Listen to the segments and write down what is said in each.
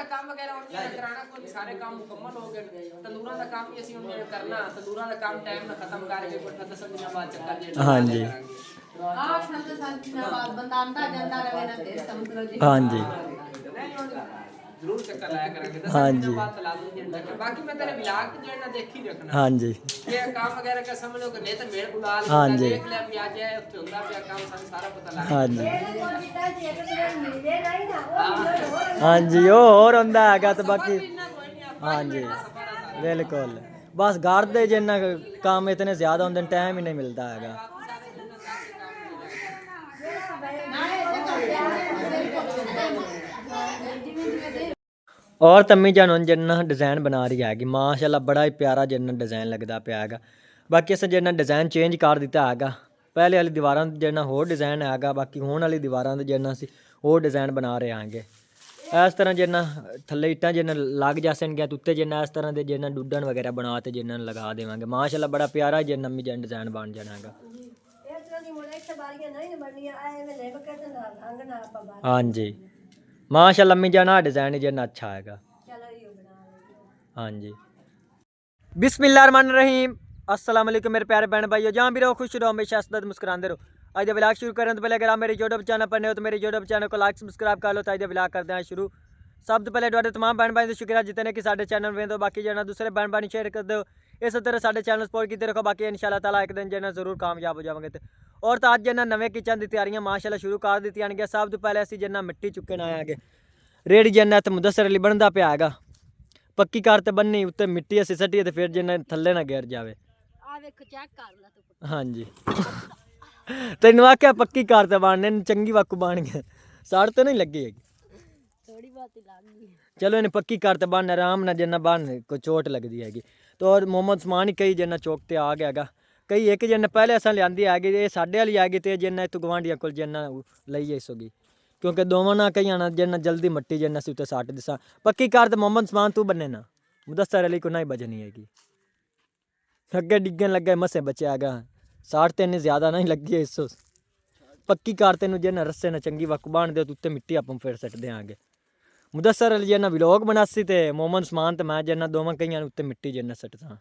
ਕੰਮ ਵਗੈਰਾ ਹੁਣ ਜਿਹੜਾ ਕਰਾਣਾ ਕੋਈ ਸਾਰੇ ਕੰਮ ਮੁਕੰਮਲ ਹੋ ਗਏ। ਤੰਦੂਰਾਂ ਦਾ ਕੰਮ ਵੀ ਅਸੀਂ ਹੁਣ ਜਿਹੜਾ ਕਰਨਾ, ਤੰਦੂਰਾਂ ਦਾ ਕੰਮ ਟਾਈਮ ਨਾਲ ਖਤਮ ਕਰਕੇ ਕੋਈ 10 ਦਿਨਾਂ ਬਾਅਦ ਚੱਕਰ ਜਿਹੜਾ ਹਾਂਜੀ ਆਹ ਸੰਤ ਦਿਨਾਂ ਬਾਅਦ ਬੰਦਾ ਆਂਦਾ ਜਾਂਦਾ ਰਹੇ ਨਾ ਤੇ ਸਮੁੰਦਰ ਜੀ। ਹਾਂਜੀ ਜ਼ਰੂਰ ਚੱਕਰ ਲਾਇਆ ਕਰਾਂਗੇ। 10 ਹਾਂਜੀ। ਦਿਨਾਂ ਬਾਅਦ ਲਾਜ਼ਮੀ ਜਿਹੜਾ ਚੱਕਰ। ਬਾਕੀ ਮੈਂ ਤੇਰੇ ਵਲੌਗ ਤੇ ਜਿਹੜਾ ਦੇਖੀ ਰੱਖਣਾ। ਹਾਂਜੀ ਇਹ ਕੰਮ ਵਗੈਰਾ ਕਾ ਸਮਝ ਲਓ ਕਿ ਨਹੀਂ ਤਾਂ ਮੇਲ ਬੁਲਾ ਲਿਆ, ਹਾਂਜੀ। ਦੇਖ ਲਿਆ ਵੀ ਅੱਜ ਇਹ ਉੱਥੇ ਹੁੰਦਾ ਪਿਆ ਕੰਮ, ਸਾਨੂੰ ਸਾਰਾ ਪਤਾ ਲੱਗ ਗਿਆ। ਹਾਂਜੀ ਹਾਂਜੀ ਉਹ ਹੋਰ ਹੁੰਦਾ ਹੈਗਾ ਤੇ ਬਾਕੀ ਹਾਂਜੀ ਬਿਲकुल बस घर दे जिन्ना काम इतने ज़्यादा होंगे टाइम ही नहीं मिलता हैगा। और तम्मी जान जिन्ना डिज़ाइन बना रही हैगी माशाल्लाह बड़ा ही प्यारा जिन्ना डिज़ाइन लगता पिया हैगा। बाकी असें जिन्ना डिज़ाइन चेंज कर दिता हैगा। पहले वाली दीवारां जिन्ना होर डिज़ाइन हैगा, बाकी हुण वाली दीवारां जिन्ना असीं होर डिज़ाइन बना रहे हैगे। इस तरह जिन्ना थल्ले इट्टां जिन्ना लग जासनगियां ते उत्ते जिन्ना इस तरह दे जिन्ना डुड्डन वगैरह बना ते जिन्ना लगा देवांगे। माशाल्लाह बड़ा प्यारा जिन्ना मी डिज़ाइन बन जाना हैगा। हाँ जी माशाल्लाह मी जाना डिज़ाइन जिन्ना अच्छा हैगा। हाँ जी बिस्मिल्लाहिर्रहमानिर्रहीम अस्सलाम वालेकुम मेरे प्यारे बहन भाइयों, जहाँ भी रहो खुश रहो हमेशा हंसते मुस्कुराते रहो। आज व्लॉग शुरू करें तो पहले अगर आप मेरे यूट्यूब चैनल पर नए हो तो मेरे यूट्यूब चैनल को लाइक सब्सक्राइब कर लो। तो आज व्लॉग करते हैं शुरू। सब तो पहले तुहाडे तमाम बहन भाई का शुक्रिया जितने कि साडे चैनल वेंदे हो, बाकी जना दूसरे बहन भाई शेयर कर दो। इस तरह साडे चैनल सपोर्ट करते रखो। बाकी इंशाल्लाह ताला एक दिन जना जरूर कामयाब हो जाएंगे। और तो अज जना नवे किचन की तैयारियां माशाल्लाह शुरू कर दी गई। सब तो पहले असीं जना मिट्टी चुकन आए हैं। रेड़ी जना तो मुदस्सर अली बनता पिया हैगा। पक्की कार ते बन्नी उत्ते मिट्टी असीं सट्टी ते फिर जना थल्ले ना गिर जाए। हाँ जी तेन आख्या पक्की कार ते बनने चंगी वाकू बन गए, साड़ तो नहीं लगी है थोड़ी बहुत ही लग गई। चलो इन्हें पक्की कार ते बन आराम ना जिन्ना बन कोई चोट लगती हैगी। तो और मोहम्मद उस्मान ही कई जिन्ना चौक ते आ गया गा। कई एक जिन्ना पहले असां लियांदी हैगी ये साडे वाली हैगी ते जिन्ना इत्थों गवांढियां कोल जिन्ना लई इसोगी क्योंकि दोवां ना कई ना जिन्ना जल्दी मट्टी जिन्ना सी उत्ते सट दिसा। पक्की कार ते मोहम्मद उस्मान तू बनने ना मुदस्सर अली को नहीं बजनी हैगी। अगे डिगन लगे मसे बचा हैगा, साठ तो इन्नी ज़्यादा नहीं लगी है। इस पक्की कार तेन जिन्ना रस्से ने चंगी वक बन दे उत्ते मिट्टी आप फिर सट देंगे। मुदस्सर अली जिन्ना व्लॉग बनासी ते मोहम्मद उस्मान ते मैं जिन्ना दोवां कईयां उत्ते मिट्टी जिन्ना सटदा।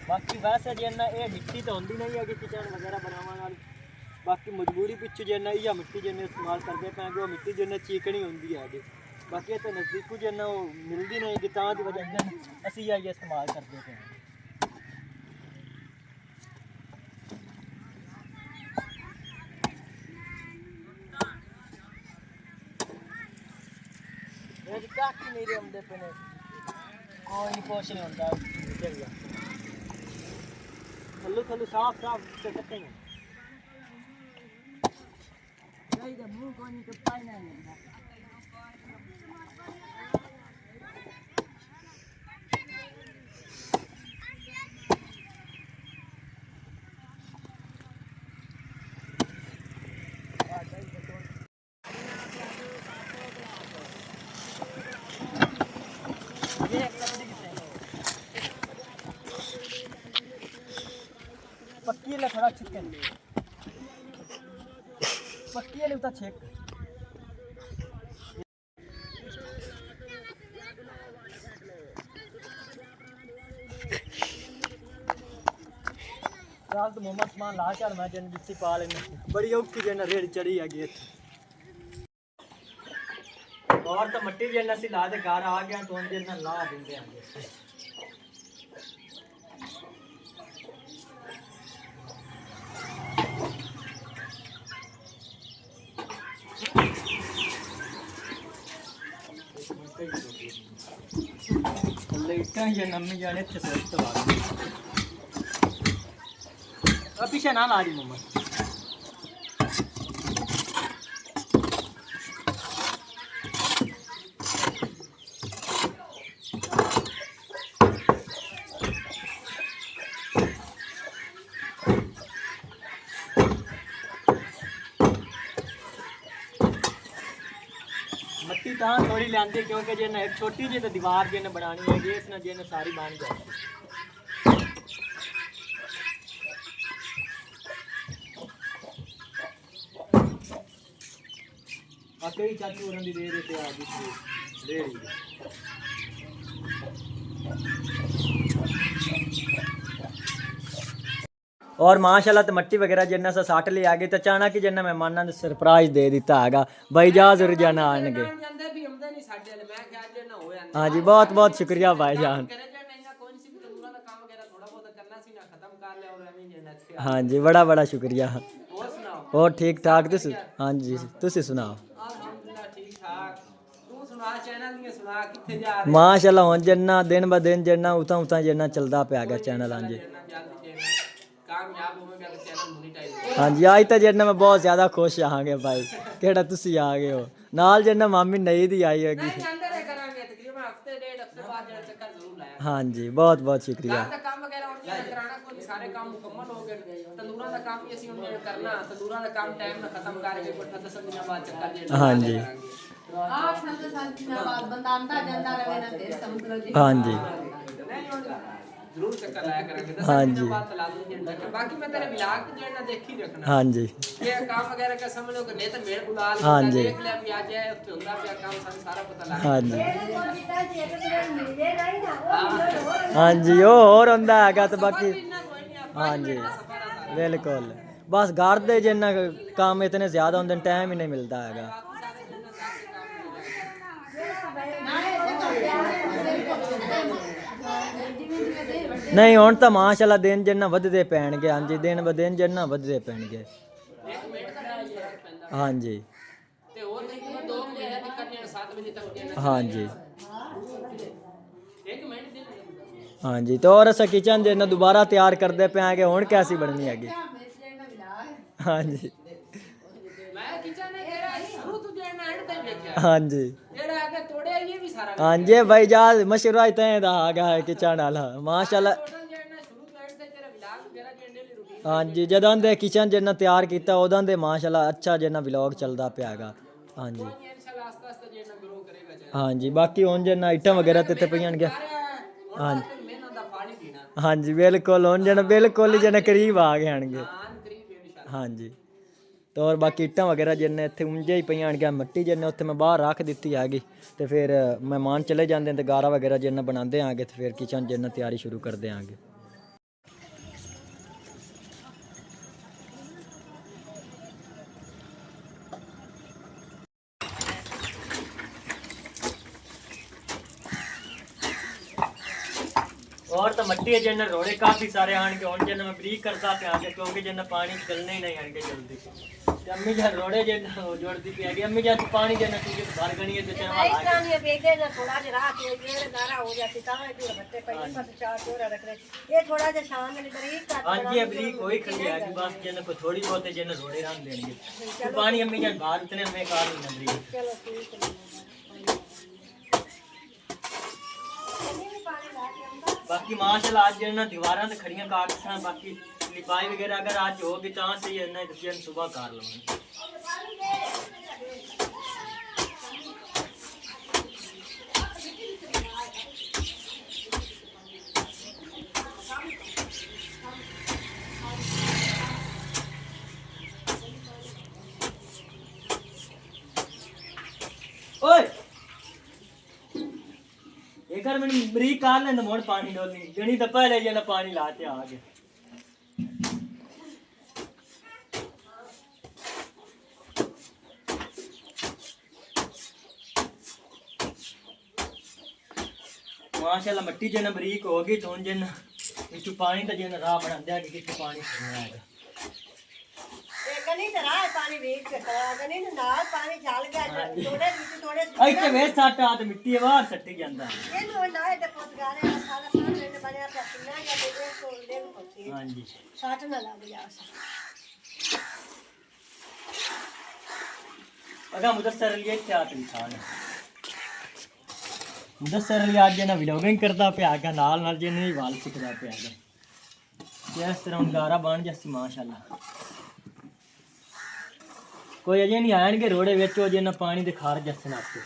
बाकी वैसे जिन्ना ये मिट्टी तो होंदी नहीं है कि किचन वगैरह बनाने वाली। बाकी मजबूरी पिछू जिन्ना इया मिट्टी जिन्ने इस्तेमाल करते पे वो मिट्टी जिन्ने चीकनी होंदी है। बाकी तो नज़दीकू जिन्ना वो मिलती नहीं कि तां दी वजह असी इया इस्तेमाल करते पे। काटी नहीं रहे होंदे पे कोई कुछ नहीं होंदा चंगा थल्लू थल्लू साफ साफ से कट्टे हैं। इधर मुंह कोनी तो पानी नहीं है। पक्की ले थोड़ा चिकन पक्की ले उता छेक चाल तो मोहम्मद उस्मान ला चढ़ मैं जन जित्ती पा लेने बड़ी औखी जन रेड़ चढ़ी है। और तो मट्टी जन असी ला दे घर आ गया तो जन ला देंगे लाइटां ये नम्मी जाने तसल्ली तो आ गई। अब पीछे ना ला रही मम्मा ਲਿਆਂਦੇ ਕਿਉਂਕਿ ਜੇ ਇੱਕ ਛੋਟੀ ਜਿਹੀ ਤਾਂ ਦੀਵਾਰ ਜਿਹਨੇ ਬਣਾਣੀ ਹੈਗੀ ਇਸ ਨਾਲ ਜਿਹਨੇ ਸਾਰੀ ਬਣ ਜਾਏ। ਆ ਕਈ ਚਾਚੂ ਉਹਨਾਂ ਦੀ ਦੇ ਤੇ ਆ ਗਈ ਦੇ ਰਹੀ और माशाल्लाह तो मट्टी वगैरह जिन्ना सा साट ले आ गई तो अचानक ही जिन्ना मेहमानों ने सरप्राइज दे दिता हैगा भाईजान रोजाना आएंगे। हाँ जी बहुत बहुत शुक्रिया भाईजान। हाँ जी बड़ा बड़ा शुक्रिया। और ठीक ठाक तुस? हाँ जी तुसी सुनाओ? माशाल्लाह हुण जिन्ना दिन ब दिन जिन्ना उतां उतां जिन्ना चलदा पिया गया चैनल। हाँ जी हाँ जी आज तो जिन्ना मैं बहुत ज़्यादा खुश आंगे भाई केड़ा तुसी आ गए हो नाल जिन्ना मामी नई दी आई होगी। हाँ जी बहुत बहुत शुक्रिया। सारे काम मुकम्मल हो गए तंदूरा का काम भी ਅਸੀਂ ਹੁਣ ਕਰਨਾ ਤੰਦੂਰਾ ਦਾ ਕੰਮ ਟਾਈਮ ਨਾਲ ਖਤਮ ਕਰਕੇ ਕੋਠਾ 10 ਦਿਨਾਂ ਬਾਅਦ ਚੱਕਰ ਜੇ। हाँ जी 8 ਦਿਨਾਂ ਬਾਅਦ ਬੰਦਾ ਆਂਦਾ ਜਾਂਦਾ ਰਵੇ ਨਾ ਤੇ ਸਮਝ ਜੀ। हाँ जी जरूर चक्कर लाया करेंगे 10 दिन बाद तला दूंगे बाकी मैं तेरे व्लॉग पे जेना देखी रखना। हाँ जी ये काम वगैरह का समझ लो कि नहीं तो मेरे बुला ले हाँ जी देख ले भी आ जाए उससे हुंदा पे काम सारा पता लग। हाँ जी हाँ जी वो और हुंदा हैगा तो बाकी। हाँ जी बिल्कुल बस घर दे जिन्ना काम इतने ज़्यादा होंदे टाइम ही नहीं मिलता हैगा। नहीं हुण तो माशाल्लाह दिन जिन्ना वधदे पैणगे। हाँ जी दिन ब दिन जिन्ना वधदे पैणगे। हाँ जी हाँ जी हाँ जी तो और असा किचन जिन्ना दोबारा तैयार करते पे हुण कैसी बननी हैगी। हाँ जी हाँ जी हाँ जी भाई जा मशहूर इतना आ गया है किचन वाला माशाल्लाह। हाँ जी जदों दे किचन जिन्ना तैयार किया उदों दे माशाल्लाह अच्छा जिन्ना व्लॉग चलता पिया हैगा। हाँ जी हाँ जी बाकी हुण जिन्ना आइटम वगैरह ते इत्थे पईयां गया। हाँ हाँ जी बिल्कुल हुण जिन्ना बिल्कुल जिन्ना करीब आ गए आणगे। हाँ जी तो और बाकी इट्टां वगैरह जिन्ने इत्थे उंजे ही पईयां आणगे मट्टी जिन्ने उत्थे मैं बाहर रख दित्ती हैगी तो फिर मेहमान चले जाते हैं तो गारा वगैरह जिन्ना बनाते आगे तो फिर किचन जिन्ना तैयारी शुरू करते आगे। और तो मट्टी जिन्ना रोड़े काफ़ी सारे आएंगे हुण जिन्ना मैं ब्रीक करता पे आगे क्योंकि जिन्ना पानी गलने ही नहीं आएंगे जल्दी। अम्मी जान रोड़े जिन्ना जोड़ती पे आगे अम्मी जान पानी जिन्ना क्योंकि भर गनी है तो चलवा इस तरह ये बेटे ना थोड़ा जे रात हो ये दारा हो जाती ता है जो बच्चे पहले बस चार जोड़ा रख रहे ये थोड़ा जे शाम में ब्रीक काट। हाँ जी ब्रीक कोई खड़ी है बस जिन्ना को थोड़ी बहुत जिन्ना रोड़े रंग देंगे तो पानी अम्मी जान बाहर उतने में कार नहीं ब्रीक। चलो ठीक है बाकी माशाल्लाह आज जिन्ना दीवारां ते खड़ियां काटसां बाकी लिपाई वगैरह अगर आज होगी तो सही है नहीं तो फिर सुबह कर लवांगे। ओए एक बार मैंने ब्रीक कार लेंदा मोड़ पानी डोलनी जनी तो पहले जना पानी लाते आ गए। माशाल्लाह मट्टी जना बरीक होगी तो जिन बिचू पानी तो जिन राह बना दिया कि कितने पानी भरना है। गनी तरह पानी वेच के गनी नाल पानी डाल गया थोड़े थोड़े ਇੱਥੇ ਵੇ ਸੱਟ ਆ ਤੇ ਮਿੱਟੀ ਬਾਹਰ ਸੱਟੀ ਜਾਂਦਾ। ਇਹਨੂੰ ਲਾਏ ਤੇ ਪੁੱਤਗਾਰੇ ਸਾਰਾ ਸਾਹਮਣੇ ਨੇ ਬਣਿਆ ਪਿਆ ਕਿੰਨਾ ਜਾਂ ਤੇ ਕੋਲ ਦੇ ਪੁੱਤੀ ਹਾਂਜੀ ਸਾਟ ਨਾ ਲੱਗ ਜਾ अगा मुदस्सर अली क्या इंसान मुदस्सर अली आज ना व्लॉगिंग करता पे आगा नाल नाल जे नहीं वाल सिखदा पे आगा इस तरह गारा बन जैसी माशाल्लाह कोई अजे नहीं आएंगे रोड़े विच ओ जे ना पानी दे खार जसन आपको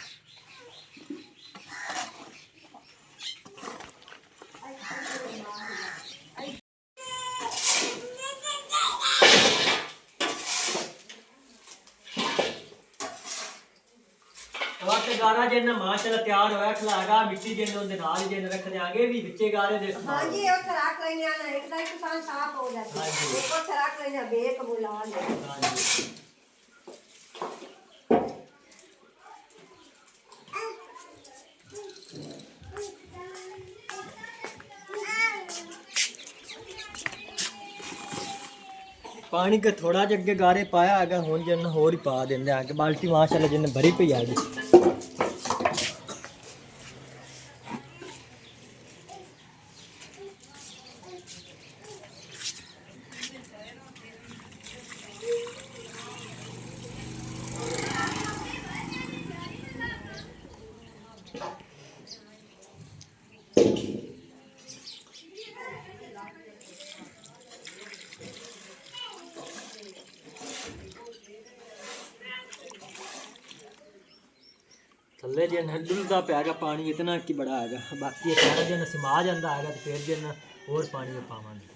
ਗਾਰਾ ਜਿੰਨਾ ਮਾਸ਼ਾਅੱਲਾ ਤਿਆਰ ਹੋਇਆ ਖਲਾਗਾ ਮਿੱਟੀ ਜਿੰਨੇ ਉਹਦੇ ਨਾਲ ਜਿੰਨੇ ਰੱਖ ਦਿਆਂਗੇ ਵੀ ਵਿੱਚੇ ਗਾਰੇ ਦੇ हाँ जी ये खराक लेने आना एक दाई किसान साफ हो जाती है एक और खराक लेने बेक बुला ले ਹਾਂਜੀ ਪਾਣੀ ਕੇ ਥੋੜਾ ਜਿਹਾ ਅੱਗੇ ਗਾਰੇ ਪਾਇਆ ਹੈਗਾ ਹੁਣ ਜਿੰਨ ਹੋਰ ਹੀ ਪਾ ਦਿੰਦੇ ਆ ਕਿ ਬਾਲਟੀ ਮਾਸ਼ਾਅੱਲਾ ਜਿੰਨ ਭਰੀ ਪਈ ਆ ਗਈ ਥੱਲੇ ਜੇ ਡੁੱਲਦਾ ਪਿਆ ਹੈਗਾ ਪਾਣੀ ਇਤਨਾ ਕੀ ਬੜਾ ਹੈਗਾ ਬਾਕੀ ਇਹ ਸਾਰਾ ਜੇ ਸਮਾ ਜਾਂਦਾ ਹੈਗਾ ਤੇ ਫਿਰ ਜੇ ਹੋਰ ਪਾਣੀ ਪਾਵਾਂਗੇ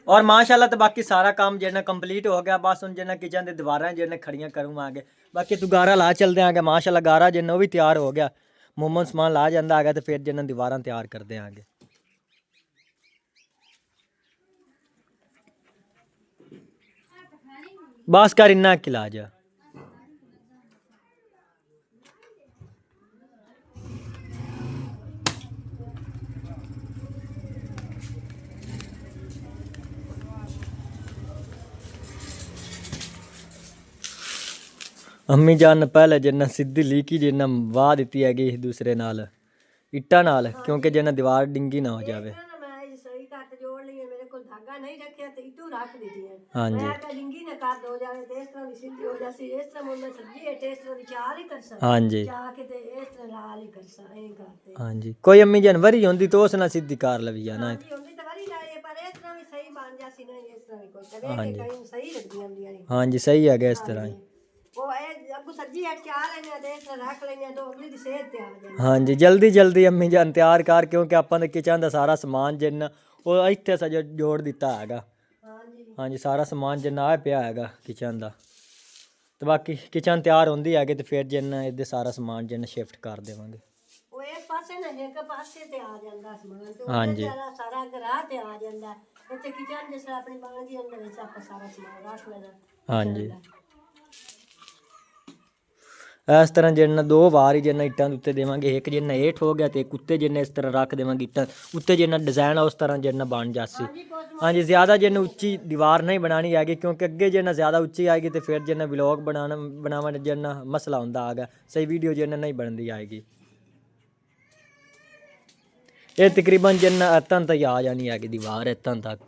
और माशाल्लाह तो बाकी सारा काम जो कंप्लीट हो गया बस हम जो किचन की दीवारें जो खड़ियाँ करूँगा बाकी तू गारा ला चलते आगे माशाल्लाह गारा जो भी तैयार हो गया मोमन समान ला जाता है तो फिर जो दीवारें तैयार करते आगे बस कर इन्ना किला जा अम्मी जान पहले जिन्ना सीधी लीकी जिन्ना वाह दी हैगी दूसरे नाल इट्टा नाल क्योंकि जिन्ना दीवार डिंगी ना हो जाए मैं सही काट जोड़ लिए मेरे को धागा नहीं रखे तो इटू रख दी है हाँ जी मैं का डिंगी ना काट हो जाए तो इस तरह भी सीधी हो जासी इस तरह मैं सब्जी है टेस्ट वाली चाल ही कर सकता हाँ जी चाह के ते इस तरह लाल ही कर सा ऐ करते हाँ जी कोई अम्मी जान वरी होंदी तो उस ना सीधी कार लवी ना जी होंदी तो वरी लाए पर इस तरह भी सही बन जासी नहीं इस तरह भी कोई करे के कहीं सही लगदी होंदी है हाँ जी सही है इस तरह ही वो ए अब सब्जी है चाह लेने दे इस तरह रख लेने तो अगली दी सेहत ते आ जाए हाँ जी जल्दी जल्दी अम्मी जान तैयार कर क्योंकि अपन किचन का सारा समान जिन्ना वो इत्थे सजा जोड़ दिता हैगा हां जी हाँ जी सारा समान जिन्ना आ पिया हैगा किचन का तो बाकी किचन तैयार होंदी है तो फिर जिन्ना इधर सारा समान जिन्ना शिफ्ट कर देवांगे वो एक पासे ना एक पासे ते आ जांदा समान तो हाँ जी सारा घरा ते आ जांदा इत्थे किचन जिस तरह अपनी बन गई अंदर विच आप सारा समान रख लेना हाँ जी इस तरह जिन्ना दो बार ही जिन्ना इट्टां उत्ते देवांगे एक जिन्ना हेठ हो गया तो एक उत्ते जिन्ना इस तरह रख देवांगे इट्टां उत्ते जिन्ना डिज़ाइन है उस तरह जिन्ना बन जासी हाँ जी ज़्यादा जिन्ना उच्ची दीवार नहीं बनानी आएगी क्योंकि अगे जिन्ना ज़्यादा उच्ची आएगी तो फिर जिन्ना व्लॉग बनावा जिन्ना मसला होंदा आगा सही वीडियो जिन्ना नहीं बनती आएगी ये तकरीबन जिन्ना इतना तक आ जानी है दीवार इतना तक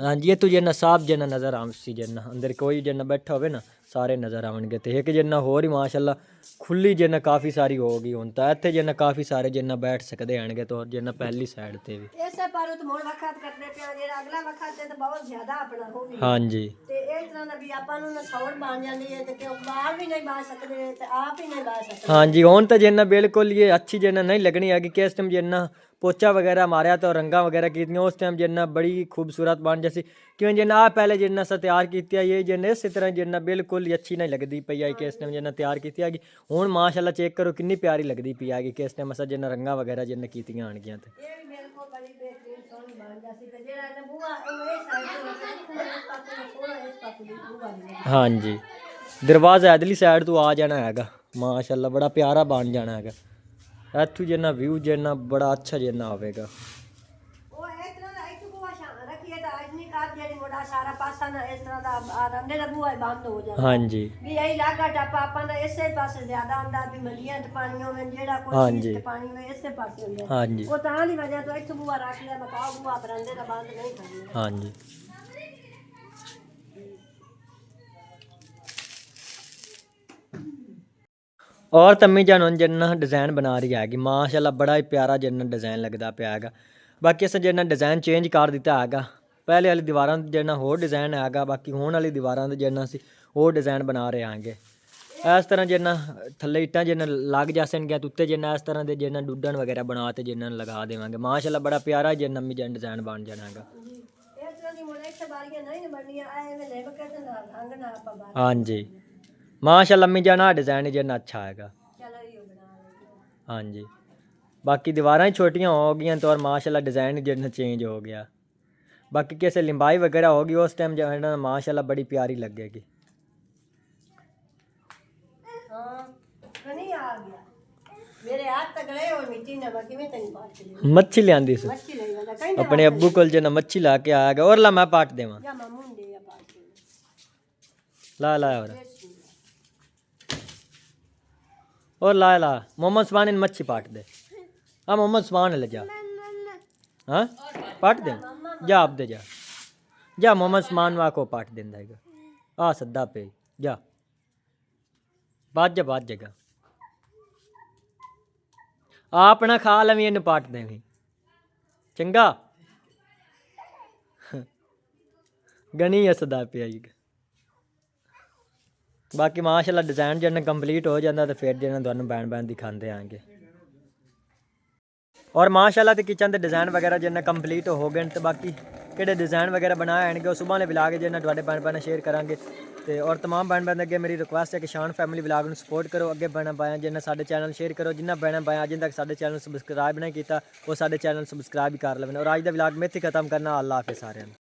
हाँ जी ये तो जिन्ना साफ जिन्ना नज़र आसी जिन्ना अंदर कोई जिन्ना बैठा होवे ना सारे नज़र आएंगे तो एक जिन्ना होर ही माशाल्लाह खुली जिन्ना काफ़ी सारी होगी होता है इतने जिन्ना काफ़ी सारे जिन्ना बैठ सकते हैं तो जिन्ना पहली साइड ते भी ऐसे पर तो मोड़ वक्त करते पे जेड़ा अगला वक्त है तो बहुत ज्यादा अपना होगी हाँ जी ते इस तरह ना भी अपन नु सौड़ बन जांदी है ते के बाहर भी नहीं बाहर सकते ते आप ही नहीं बाहर सकते हाँ जी हुन तो जिन्ना बिल्कुल ये अच्छी जिन्ना नहीं लगनी है कि किस टाइम जिन्ना पोचा वगैरह मारिया तो रंगा वगैरह की उस टाइम जिन्ना बड़ी खूबसूरत बन जैसी क्यों जिन्ना आ पहले जिन्ना सा तैयार की ये जिन्ना इस तरह जिन्ना बिल्कुल ही अच्छी नहीं लगती पई आई किस टाइम जिन्ना तैयार की हैगी हुन माशाल्लाह चेक करो कितनी प्यारी लगती पई हैगी किस टाइम असा जिन्ना रंगा वगैरह जिन्ना कीतियां आनगियां ते ये भी मेरे को बड़ी बेहतरीन सोनी बन जासी ते जेड़ा ने बुआ ए साइड से इस पासे में सोना इस पासे में बुआ नहीं हाँ जी दरवाजा इधरली साइड तो आ जाना हैगा माशाल्लाह बड़ा प्यारा बन जाना हैगा इत्थू जिन्ना व्यू जिन्ना बड़ा अच्छा जिन्ना आवेगा वो इस तरह दा एक बुआ शान रखिए तो आज नहीं काट जेड़ी मोटा सारा पासा ना इस तरह दा रंडे दा बुआ बंद हो जाए हाँ जी भी यही लागा टापा अपन इसे पासे ज्यादा हुंदा भी मंडियां ते पानियों में जेड़ा हाँ कोई जी चीज पानी में इसे पासे हुंदा हाँ जी वो तां दी वजह तो एक बुआ रख लिया मकाओ बुआ बरंडे दा बंद नहीं करना हाँ जी और तम्मी जान जिन्ना डिज़ाइन बना रही हैगी माशाल्लाह बड़ा ही प्यारा जिन्ना डिज़ाइन लगता पिया हैगा बाकी असें जिन्ना डिज़ाइन चेंज कर दिता हैगा पहले वाली दीवारां जिन्ना होर डिज़ाइन हैगा बाकी हुण वाली दीवारां जिन्ना असीं होर डिज़ाइन बना रहे हैगे इस तरह जिन्ना थल्ले इट्टां जिन्ना लग जासनगियां ते उत्ते जिन्ना इस तरह दे जिन्ना डुड्डन वगैरह बना ते जिन्ना लगा देवांगे माशाल्लाह बड़ा प्यारा जिन्ना मी डिज़ाइन बन जाना हैगा ਬਾਕੀ ਮੁੰਡੇ ਇੱਥੇ ਬਾਰੀਆਂ ਨਹੀਂ ਬਣਨੀਆਂ ਐਵੇਂ ਲੈ ਕੇ ਤੇ ਨਾਲ ਰੰਗ ਨਾਲ ਆਪਾਂ ਬਾਹਰ ਹਾਂਜੀ ਮਾਸ਼ਾਅੱਲਾ ਅੰਮੀ ਜਾਨ ਆ ਡਿਜ਼ਾਈਨ ਜਿੰਨਾ ਅੱਛਾ ਹੈਗਾ ਚਲੋ ਇਹ ਬਣਾ ਲਓ ਹਾਂਜੀ ਬਾਕੀ ਦੀਵਾਰਾਂ ਹੀ ਛੋਟੀਆਂ ਹੋ ਗਈਆਂ तो और माशाल्लाह डिज़ाइन जितना चेंज हो गया बाकी कैसे लंबाई वगैरह होगी उस टाइम जो है ना माशाल्लाह बड़ी प्यारी लगेगी हाँ कहीं आ गया मेरे हाथ तक गए और मिट्टी ना बाकी में तनी पाट ली मच्छी लियांदी सी मच्छी ले जाता कहीं अपने अब्बू कोल जना मच्छी ला के आएगा और ला मैं पाट देवां या मामुंडे या पाट ला ला और ला ला मोहम्मद उस्मान इन मच्छी पाट दे हाँ मोहम्मद उस्मान ले जा हाँ पाट दे जा आप दे जा मोहम्मद उस्मान वा को पाट देंदा हैगा आ सद्दा पे जा बाज जगह आप ना खा लवी इन पाट देवी चंगा गनी है सदा पे आई बाकी माशाल्लाह डिज़ाइन जिन्ना कंप्लीट हो जाता तो फिर जिन्ना तुहानू बैन बैन दिखाते आएंगे और माशाल्लाह ते किचन के डिज़ाइन वगैरह जिन्ना कंप्लीट हो गए तो बाकी किहड़े डिज़ाइन वगैरह बनाए हैं वो सुबह ने विलाग जिन्ना तुहाडे भैन भैन शेयर करांगे ते और तमाम भैन भैन अगे मेरी रिक्वेस्ट है कि शान फैमिली विलाग नू सपोर्ट करो अगे भैन भाई जिन्ना साडे चैनल शेयर करो जिन्ना भैन भाई अजें तक साडे चैनल सबसक्राइब नहीं किया वो साडे चैनल सबसक्राइब भी कर लेवन और अज दा विलाग मैं इत्थे खत्म करना अल्लाह हाफिज़ सारिआं नू।